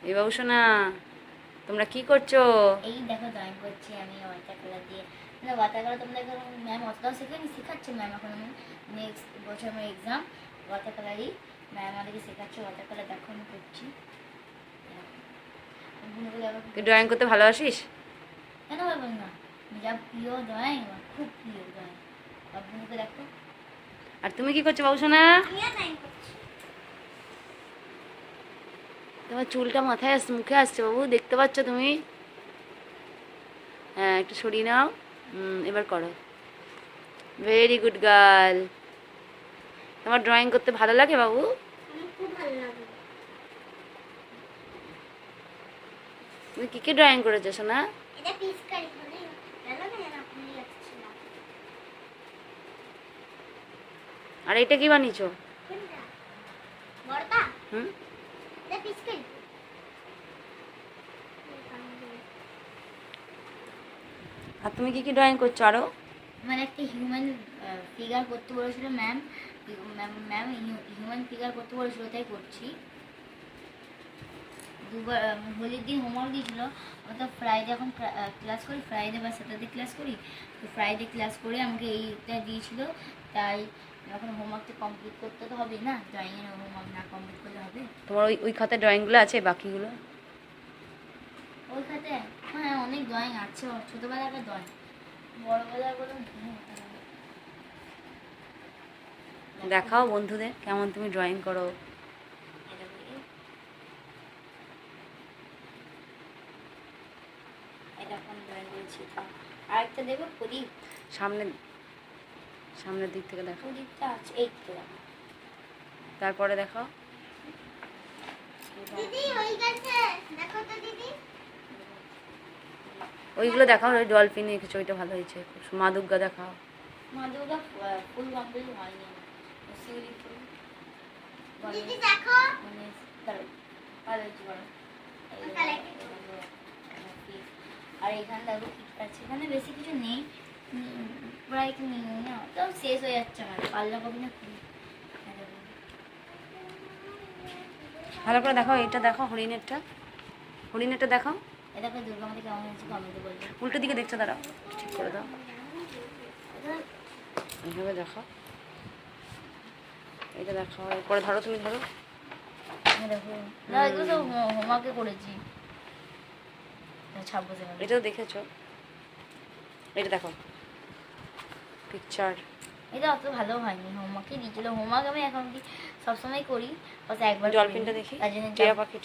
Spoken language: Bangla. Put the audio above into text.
এই বাবু সোনা, তোমরা কি করছো? এই দেখো ড্রয়িং করছি আমি ওয়াটার কালার দিয়ে। মানে ওয়াটার কালার তোমরা এখন ম্যাম অতটাও শেখাচ্ছে ম্যাম। এখন নেক্সট বছর আমার এক্সাম ওয়াটার কালারই, ম্যাম আমাদেরকে শেখাচ্ছে ওয়াটার কালার। দেখো আমি করছি। তুই ড্রয়িং করতে ভালোবাসিস? কেন পারবো না, যা প্রিয় ড্রয়িং, আমার খুব প্রিয় ড্রয়িং। বাবুকে দেখো। আর তুমি কি করছো বাবু সোনা? তোমার চুলটা মাথায় আসছে, মুখে আসছে বাবু, দেখতে পাচ্ছ তুমি? হ্যাঁ, একটু সরিয়ে নাও। এবার করো। Very good girl. তোমার ড্রয়িং করতে ভালো লাগে বাবু? খুব ভালো লাগে। তুমি কি কি ড্রয়িং করেছো সোনা? এটা পিচকারি বলে জানো না, জানো আপনি লিখছিলাম। আর এটা কি বানিয়েছো? কোনটা? বড়টা? হুম। এটা পিচকারি। আর তুমি কি কি ড্রয়িং করছো আরো? মানে একটা হিউম্যান ফিগার করতে বলেছিল ম্যাম। ম্যাম হিউম্যান ফিগার করতে বলেছিল, তাই করছি। দুবার হোলির দিন হোমওয়ার্ক দিয়েছিল। তো ফ্রাইডে এখন ক্লাস করি, ফ্রাইডে বা স্যাটারডে ক্লাস করি। তো ফ্রাইডে ক্লাস করে আমাকে এইটা দিয়েছিল, তাই এখন হোমওয়ার্কটা কমপ্লিট করতে তো হবে না, ড্রয়িংয়ের হোমওয়ার্ক না কমপ্লিট করলে হবে। তোমার ওই খাতায় ড্রয়িংগুলো আছে, বাকিগুলো? ওই খাতে হ্যাঁ অনেক ড্রয়িং আছে, ছোটোবেলাকার ড্রয়িং। বড়বেলার বলুন দেখাও বন্ধুদের কেমন তুমি ড্রয়িং করো। আরেকটা দেবো প্রদীপ। সামনের দিক থেকে দেখো। প্রদীপটা আছে এই তো। তারপরে দেখাও। দিদি হয়ে গেছে, দেখো তো দিদি। ওইগুলো দেখাও, ওই ডলফিন এঁকেছো, ওইটা ভালো হয়েছে। মা দুর্গা দেখাও। মা দুর্গা ফুল কমপ্লিট হয়নি, শিউলি ফুল। দিদি দেখো মানে ভালো হয়েছে বড়। আর এখানে দেখো আছে, এখানে বেশি কিছু নেই, প্রায় কি নেই না, তো শেষ হয়ে যাচ্ছে আমার। পাল্লা কবি না ফুল ভালো করে দেখাও, এটা দেখাও, হরিণেরটা দেখাও। এটাকে দুর্গা আমাদের কেমন হয়েছে কমেন্টে বলবে। উল্টো দিকে দেখছো, দাঁড়াও ঠিক করে দাও। এইভাবে দেখাও, এটা দেখাও, এরপরে ধরো, তুমি ধরো। দেখো না, এগুলো তো হোমওয়ার্কে করেছি। এটা তো দেখেছো, এটা দেখো পিকচার। এটা অত ভালো হয়নি, হোমওয়ার্কে দিয়েছিল। হোমওয়ার্ক আমি এখন কি সবসময় করি, একবার ডলফিনটা দেখি, টিয়া পাখি।